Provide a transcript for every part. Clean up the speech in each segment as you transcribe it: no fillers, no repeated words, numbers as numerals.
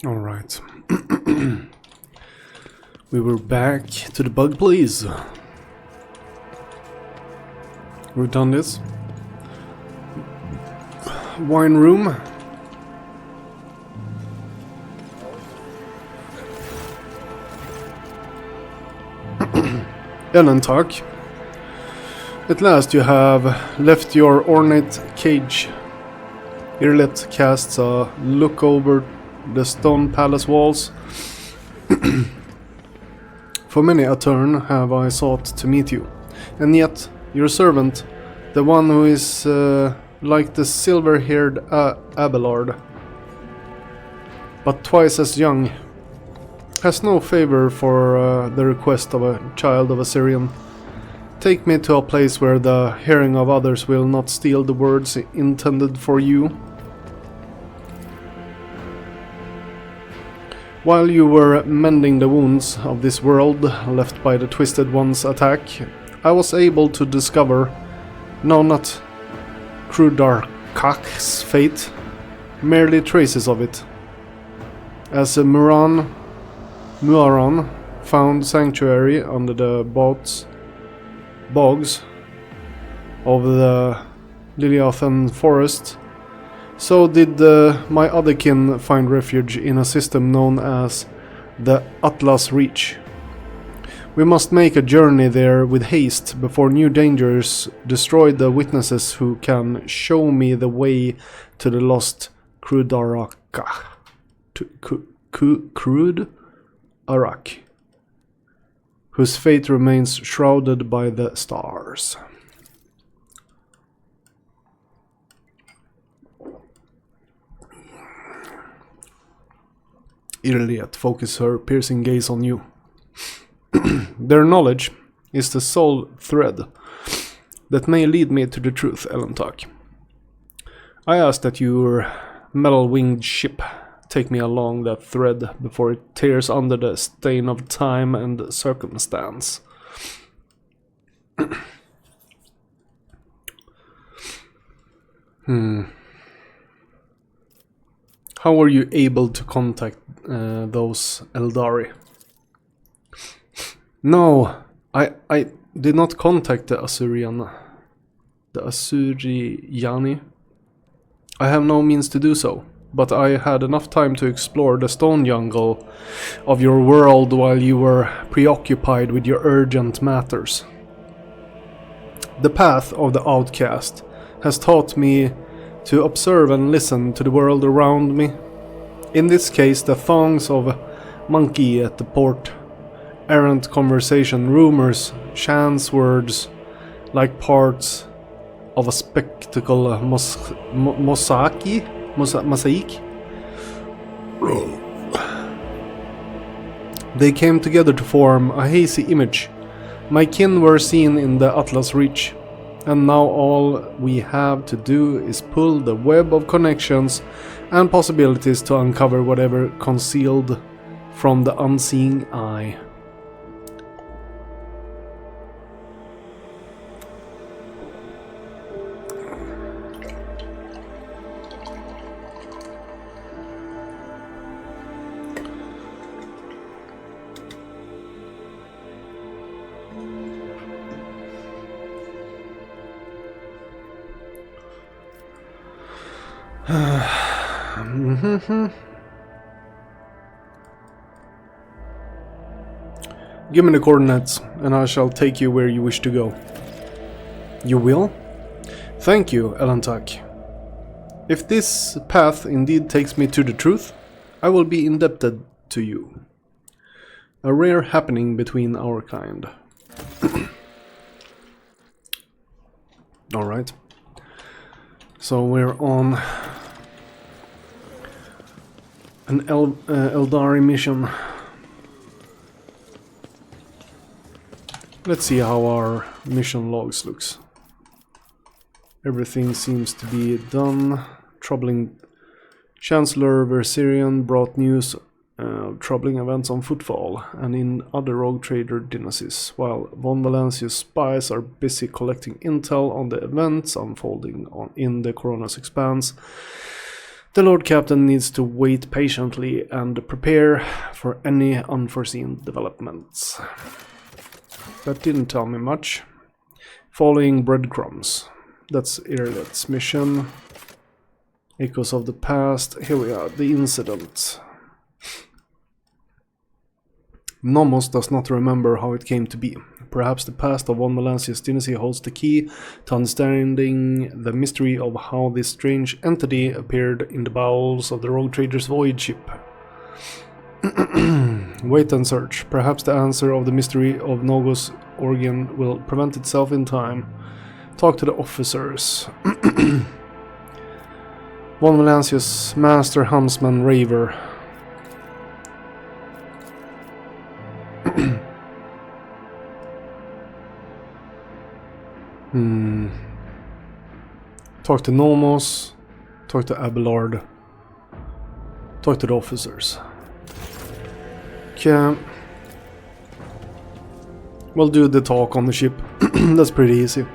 Alright. We were back to the bug place. We've done this. Wine room. Talk. At last you have left your ornate cage. Irlet casts a look over the stone palace walls. For many a turn have I sought to meet you, and yet your servant, the one who is like the silver-haired Abelard, but twice as young, has no favor for the request of a child of Assyrian. Take me to a place where the hearing of others will not steal the words intended for you. While you were mending the wounds of this world left by the Twisted One's attack, I was able to discover, no, not Krudarkak's fate, merely traces of it. As Muaran found sanctuary under the bogs of the Liliathan forest, so did my other kin find refuge in a system known as the Atlas Reach. We must make a journey there with haste before new dangers destroy the witnesses who can show me the way to the lost Krudaraka. Krudarak, whose fate remains shrouded by the stars. Irliet focus her piercing gaze on you. Their knowledge is the sole thread that may lead me to the truth, Elentak. I ask that your metal-winged ship take me along that thread before it tears under the stain of time and circumstance. How were you able to contact those Eldari? No, I did not contact the Assyriani. I have no means to do so, but I had enough time to explore the stone jungle of your world while you were preoccupied with your urgent matters. The path of the outcast has taught me to observe and listen to the world around me. In this case, the thongs of monkey at the port, errant conversation, rumors, chance words, like parts of a spectacle mosaic. They came together to form a hazy image. My kin were seen in the Atlas Reach, and now all we have to do is pull the web of connections and possibilities to uncover whatever concealed from the unseeing eye. Give me the coordinates, and I shall take you where you wish to go. You will? Thank you, Elentak. If this path indeed takes me to the truth, I will be indebted to you. A rare happening between our kind. Alright. So we're on an Eldari mission. Let's see how our mission logs looks. Everything seems to be done. Troubling Chancellor Versirian brought news have troubling events on footfall and in other rogue trader dynasties, while von Valencia's spies are busy collecting intel on the events unfolding in the Corona's expanse. The Lord Captain needs to wait patiently and prepare for any unforeseen developments. That didn't tell me much. Following breadcrumbs. That's Irlet's mission. Echoes of the past. Here we are, the incident. Nomos does not remember how it came to be. Perhaps the past of von Valencia's dynasty holds the key to understanding the mystery of how this strange entity appeared in the bowels of the rogue trader's void ship. Wait and search. Perhaps the answer of the mystery of Nogos organ will prevent itself in time. Talk to the officers. Von Valencia's master helmsman Raver. Talk to Nomos. Talk to Abelard. Talk to the officers. Okay. We'll do the talk on the ship. That's pretty easy.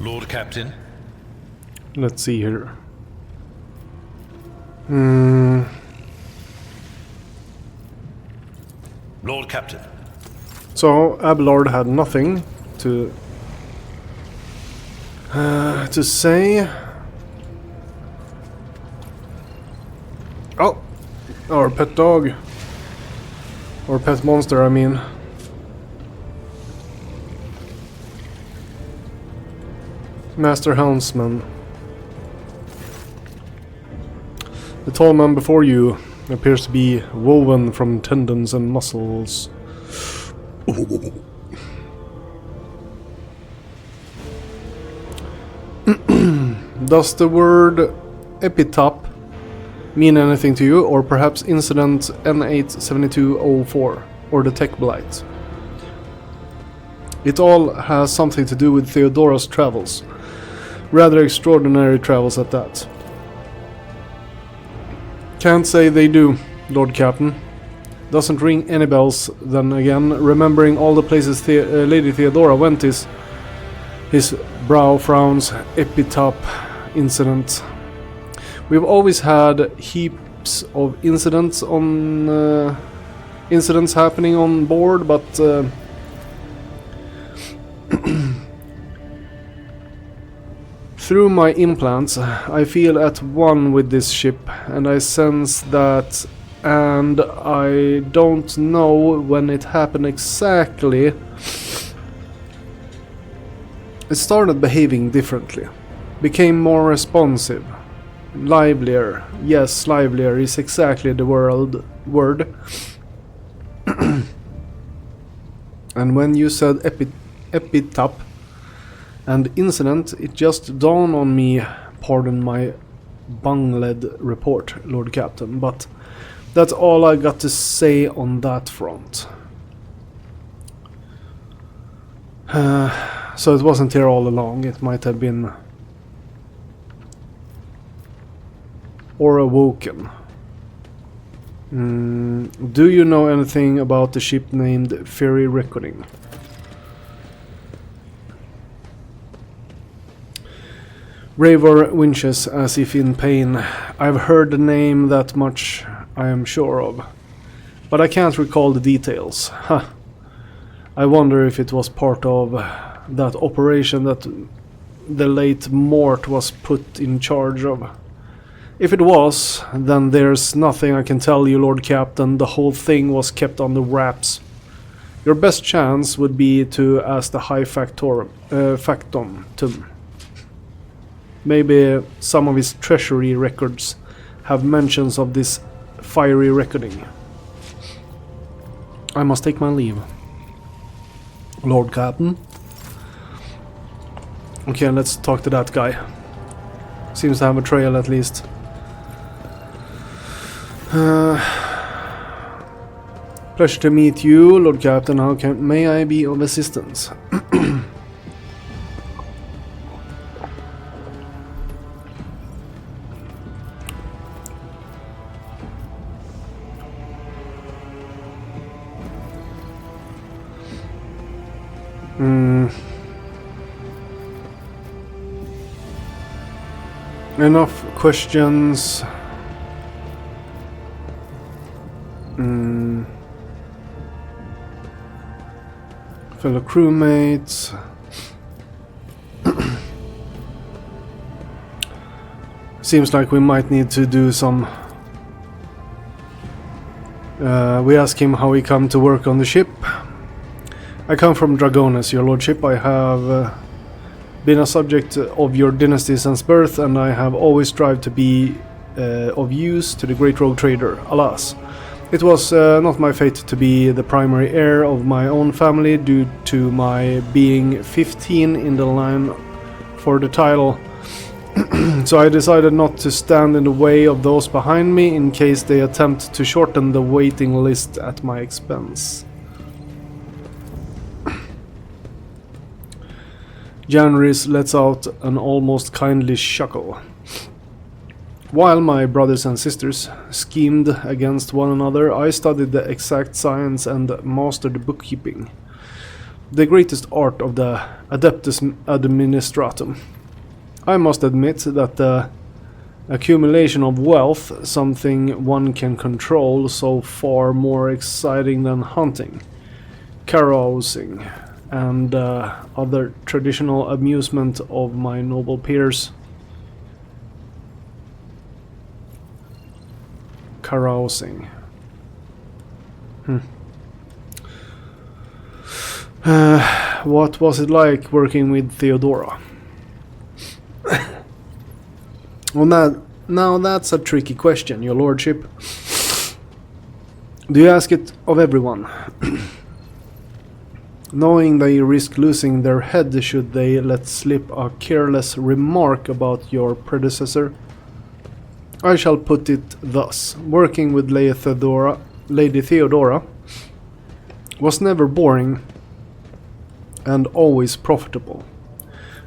Lord Captain? Let's see here. Lord Captain. So Abelard had nothing to say. Oh, our pet dog, or pet monster, I mean. Master Helmsman. The tall man before you appears to be woven from tendons and muscles. Does the word epitaph mean anything to you, or perhaps incident N87204 or the tech blight? It all has something to do with Theodora's travels. Rather extraordinary travels at that. Can't say they do, Lord Captain. Doesn't ring any bells, then again, remembering all the places Lady Theodora went is... His brow frowns. Epitaph incident. We've always had heaps of incidents happening on board, but... Through my implants, I feel at one with this ship, and I sense that, and I don't know when it happened exactly. It started behaving differently, became more responsive, livelier. Yes, livelier is exactly the word. And when you said epitaph and incident, it just dawned on me, pardon my bungled report, Lord Captain, but that's all I got to say on that front. So it wasn't here all along, it might have been... or awoken. Do you know anything about the ship named Ferry Reckoning? Ravor winches as if in pain. I've heard the name, that much I am sure of. But I can't recall the details. Huh. I wonder if it was part of that operation that the late Mort was put in charge of. If it was, then there's nothing I can tell you, Lord Captain. The whole thing was kept under wraps. Your best chance would be to ask the High Factotum. Maybe some of his treasury records have mentions of this fiery reckoning. I must take my leave. Lord Captain? Okay, let's talk to that guy. Seems to have a trail at least. Pleasure to meet you, Lord Captain. May I be of assistance? Enough questions. Fellow crewmates. Seems like we might need to do some. We ask him how he come to work on the ship. I come from Dragones, your lordship. I have been a subject of your dynasty since birth, and I have always strived to be of use to the great rogue trader. Alas, it was not my fate to be the primary heir of my own family due to my being 15 in the line for the title. So I decided not to stand in the way of those behind me in case they attempt to shorten the waiting list at my expense. Janris lets out an almost kindly chuckle. While my brothers and sisters schemed against one another, I studied the exact science and mastered bookkeeping. The greatest art of the Adeptus Administratum. I must admit that the accumulation of wealth, something one can control, so far more exciting than hunting, carousing, and other traditional amusement of my noble peers. Carousing. What was it like working with Theodora? Well, now that's a tricky question, your lordship. Do you ask it of everyone? Knowing they risk losing their head should they let slip a careless remark about your predecessor? I shall put it thus. Working with Lady Theodora was never boring and always profitable.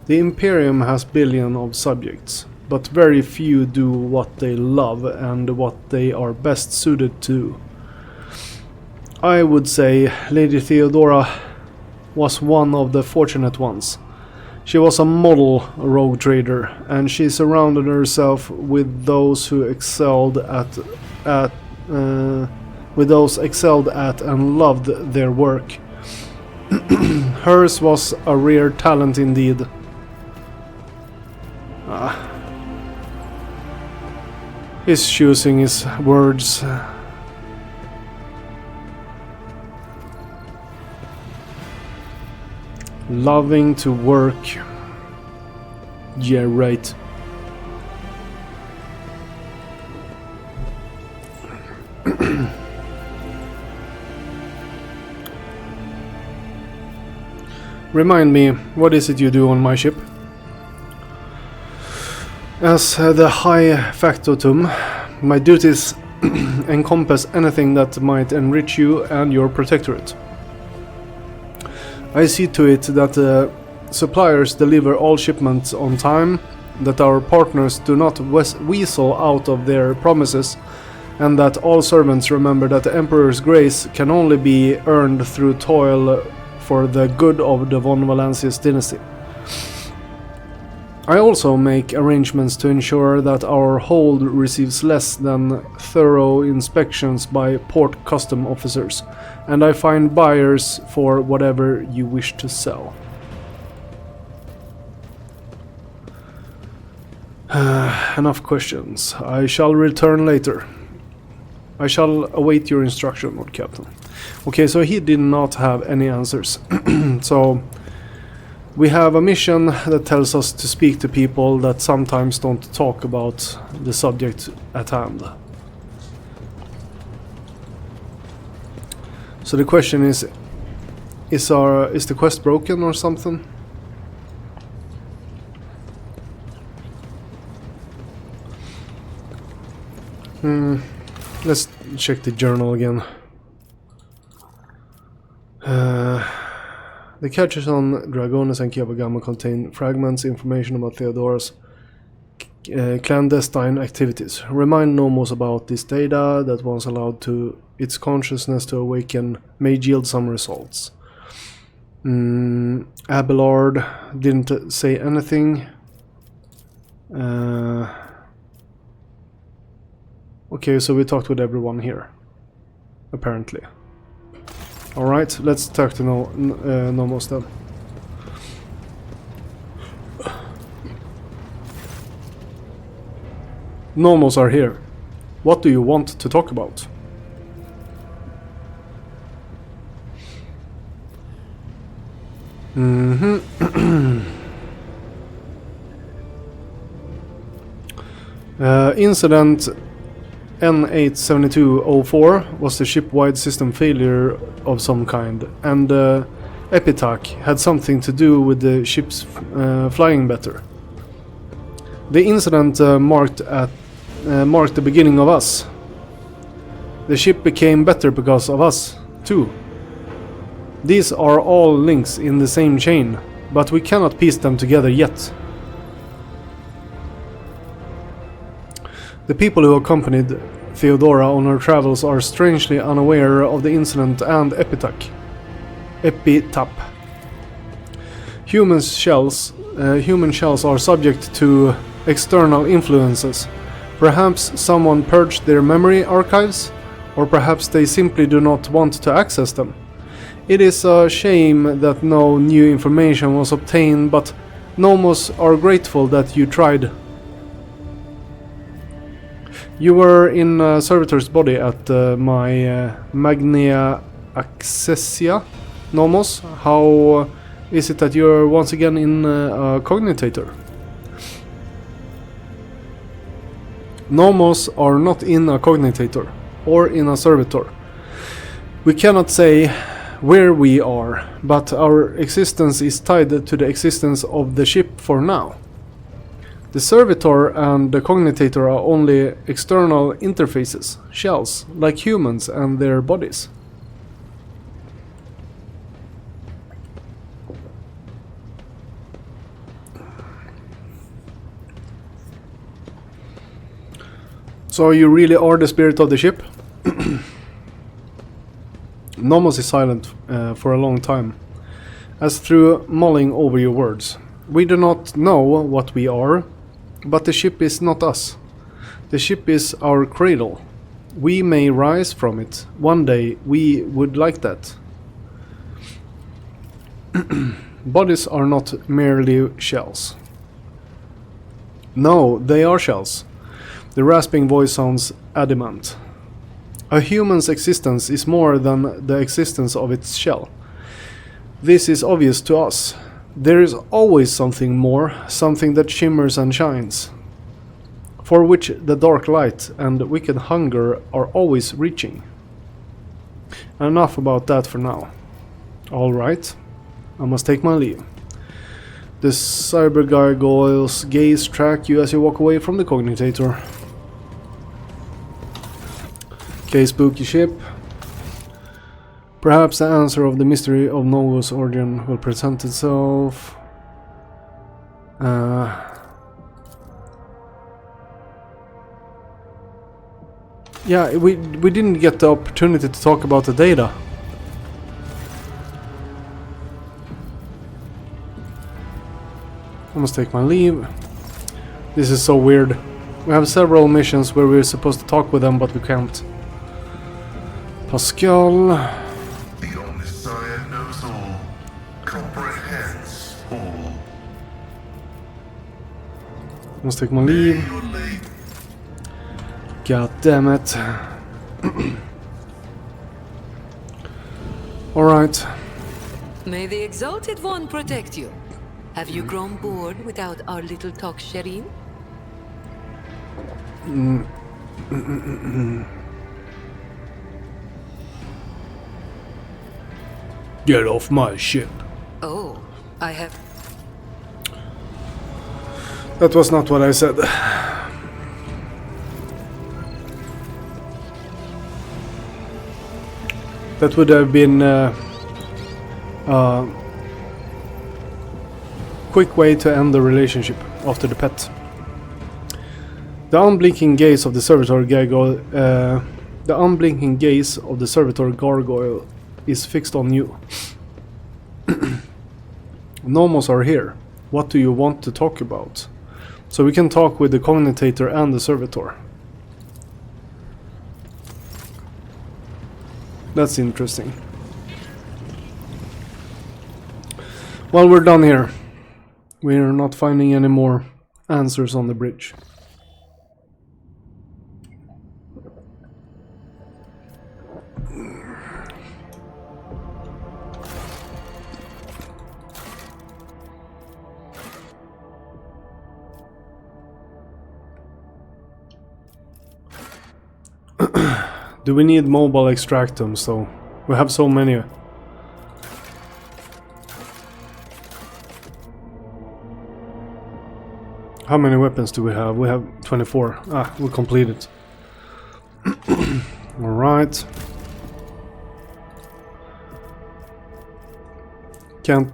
The Imperium has billions of subjects, but very few do what they love and what they are best suited to. I would say Lady Theodora was one of the fortunate ones. She was a model rogue trader, and she surrounded herself with those who excelled at and loved their work. Hers was a rare talent indeed. He's choosing his words. Loving to work. Yeah, right. Remind me, what is it you do on my ship? As the High Factotum, my duties encompass anything that might enrich you and your protectorate. I see to it that suppliers deliver all shipments on time, that our partners do not weasel out of their promises, and that all servants remember that the Emperor's grace can only be earned through toil for the good of the von Valancius dynasty. I also make arrangements to ensure that our hold receives less than thorough inspections by port custom officers, and I find buyers for whatever you wish to sell. Enough questions. I shall return later. I shall await your instruction, Lord Captain. Okay, so he did not have any answers. So we have a mission that tells us to speak to people that sometimes don't talk about the subject at hand. So the question is the quest broken or something? Let's check the journal again. The catches on Dragones and Kiabagama contain fragments, information about Theodora's clandestine activities. Remind Nomos about this data that once allowed to its consciousness to awaken may yield some results. Abelard didn't say anything. Okay, so we talked with everyone here, apparently. Alright, let's talk to Nomos then. Nomos are here. What do you want to talk about? Incident N87204 was the ship-wide system failure of some kind, and Epitaph had something to do with the ship's flying better. The incident marked the beginning of us. The ship became better because of us, too. These are all links in the same chain, but we cannot piece them together yet. The people who accompanied Theodora on her travels are strangely unaware of the incident and Epitaph. Human shells are subject to external influences. Perhaps someone purged their memory archives, or perhaps they simply do not want to access them. It is a shame that no new information was obtained, but Nomos are grateful that you tried. You were in a servitor's body at my Magnia Accessia, Nomos. How is it that you're once again in a cognitator? Nomos are not in a cognitator or in a servitor. We cannot say where we are, but our existence is tied to the existence of the ship for now. The servitor and the cognitator are only external interfaces, shells, like humans and their bodies. So you really are the spirit of the ship? Nomos is silent for a long time, as through mulling over your words. We do not know what we are, but the ship is not us. The ship is our cradle. We may rise from it. One day we would like that. Bodies are not merely shells. No, they are shells. The rasping voice sounds adamant. A human's existence is more than the existence of its shell. This is obvious to us. There is always something more, something that shimmers and shines, for which the dark light and wicked hunger are always reaching. Enough about that for now. Alright, I must take my leave. The cyber gargoyles gaze track you as you walk away from the cognitator. Okay, spooky ship. Perhaps the answer of the mystery of Novo's origin will present itself. Yeah, we didn't get the opportunity to talk about the data. I must take my leave. This is so weird. We have several missions where we're supposed to talk with them, but we can't. Pascal. The Omniscient knows all, comprehends all. Must take my leave. You're late. God damn it. Alright. May the Exalted One protect you. Have you grown bored without our little talk, Shireen? Get off my ship. Oh, I have... That was not what I said. That would have been quick way to end the relationship after the pet. The unblinking gaze of the servitor gargoyle is fixed on you. Nomos are here. What do you want to talk about? So we can talk with the cognitator and the servitor. That's interesting. Well, we're done here. We're not finding any more answers on the bridge. Do we need mobile extractums though? We have so many. How many weapons do we have? We have 24. Ah, we completed. Alright. Can't...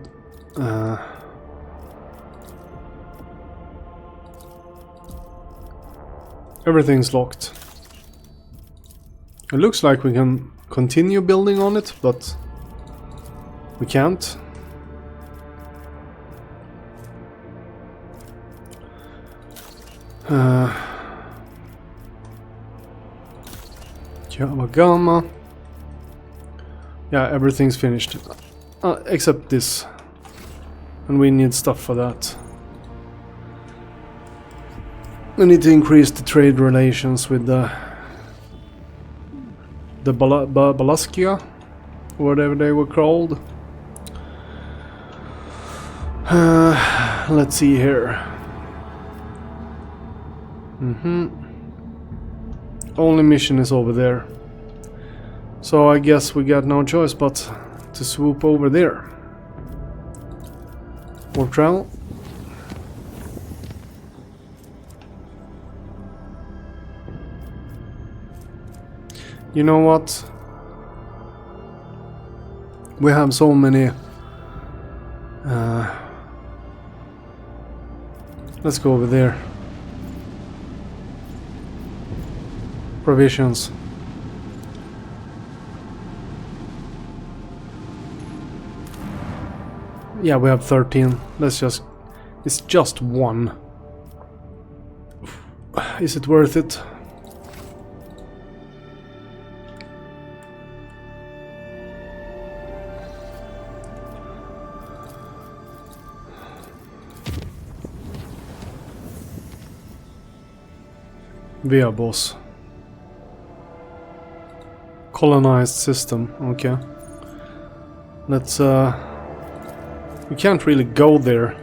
Everything's locked. It looks like we can continue building on it, but we can't. Java Gamma. Yeah, everything's finished. Except this. And we need stuff for that. We need to increase the trade relations with the Balaskia, whatever they were called. Let's see here. Only mission is over there. So I guess we got no choice but to swoop over there. Warp travel. You know what? We have so many. Let's go over there. Provisions. Yeah, we have 13. Let's just... It's just one. Is it worth it? Via boss. Colonized system, okay. Let's we can't really go there.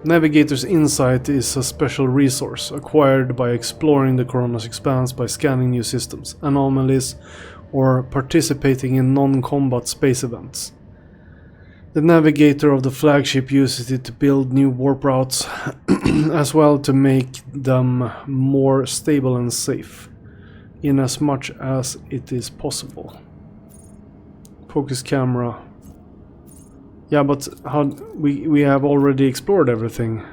Navigator's Insight is a special resource acquired by exploring the Corona's expanse by scanning new systems, anomalies, or participating in non-combat space events. The navigator of the flagship uses it to build new warp routes, as well to make them more stable and safe, in as much as it is possible. Focus camera. Yeah, but how we have already explored everything.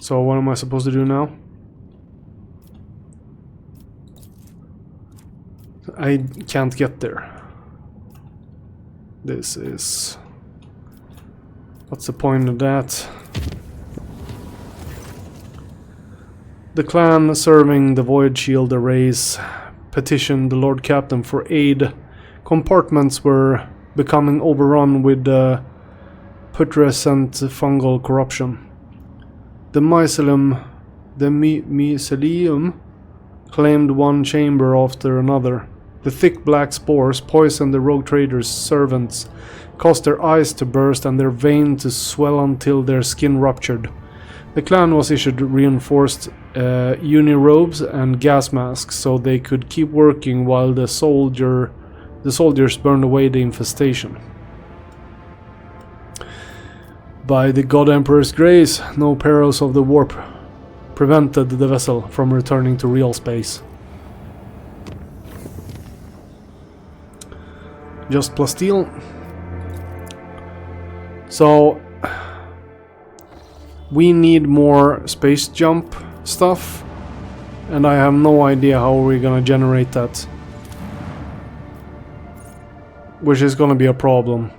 So what am I supposed to do now? I can't get there. This is... What's the point of that? The clan serving the Void Shield arrays petitioned the Lord Captain for aid. Compartments were becoming overrun with putrescent fungal corruption. The mycelium claimed one chamber after another. The thick black spores poisoned the rogue traders' servants, caused their eyes to burst and their veins to swell until their skin ruptured. The clan was issued reinforced unirobes and gas masks so they could keep working while the soldiers burned away the infestation. By the God Emperor's grace, no perils of the warp prevented the vessel from returning to real space. Just plasteel. So we need more space jump stuff, and I have no idea how we're gonna generate that, which is gonna be a problem.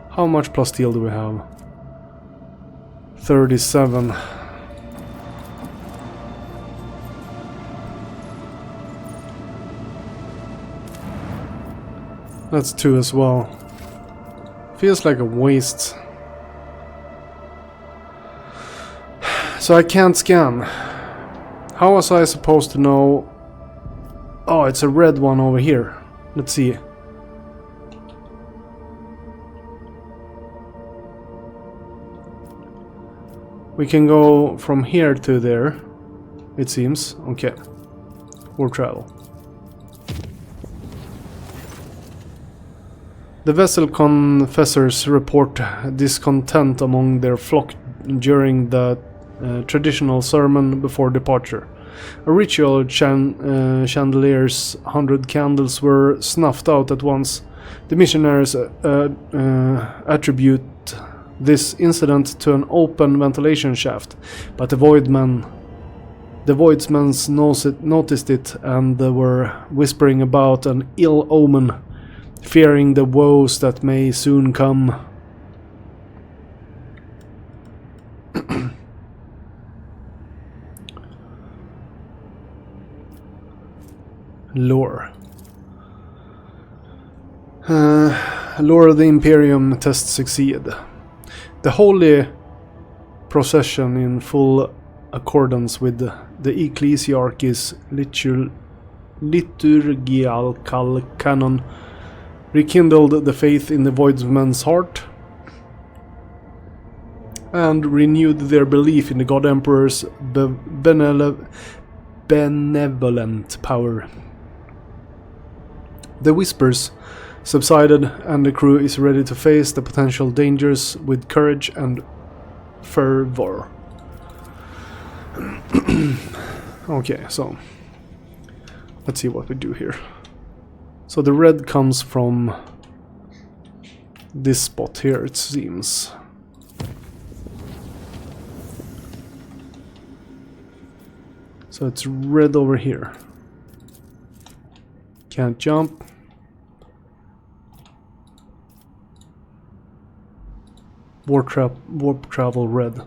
How much plasteel do we have? 37. That's 2 as well. Feels like a waste. So I can't scan. How was I supposed to know? Oh, it's a red one over here. Let's see. We can go from here to there, it seems. Okay. Or travel. The vessel confessors report discontent among their flock during the traditional sermon before departure. A ritual chandelier's 100 candles were snuffed out at once. The missionaries attribute this incident to an open ventilation shaft, but the Voidsmen noticed it and were whispering about an ill omen, fearing the woes that may soon come. Lore. Lore of the Imperium test succeeded. The holy procession, in full accordance with the Ecclesiarchy's liturgical canon, rekindled the faith in the Voidsman's heart and renewed their belief in the God Emperor's benevolent power. The whispers subsided, and the crew is ready to face the potential dangers with courage and fervor. Okay, so let's see what we do here. So the red comes from this spot here, it seems. So it's red over here. Can't jump. Warp travel red.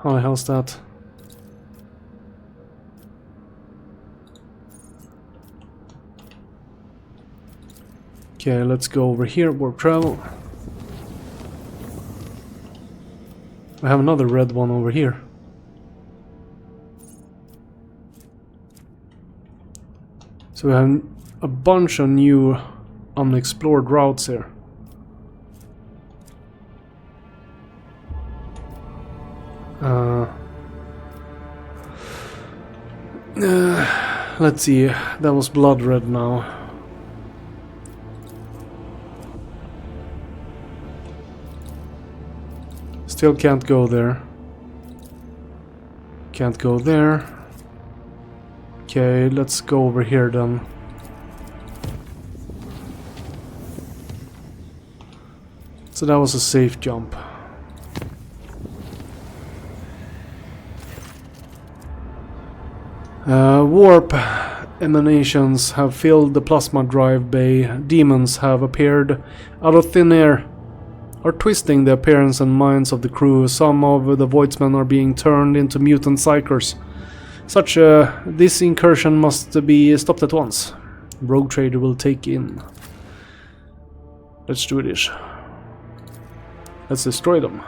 How the hell's that? Okay, let's go over here. Warp travel. I have another red one over here. So we have a bunch of new unexplored routes here. Let's see, that was blood red now. Still can't go there. Can't go there. Okay, let's go over here then. So that was a safe jump. Warp emanations have filled the plasma drive bay. Demons have appeared out of thin air, are twisting the appearance and minds of the crew. Some of the Voidsmen are being turned into mutant psychers. This incursion must be stopped at once. Rogue Trader will take in. Let's do this. Let's destroy them.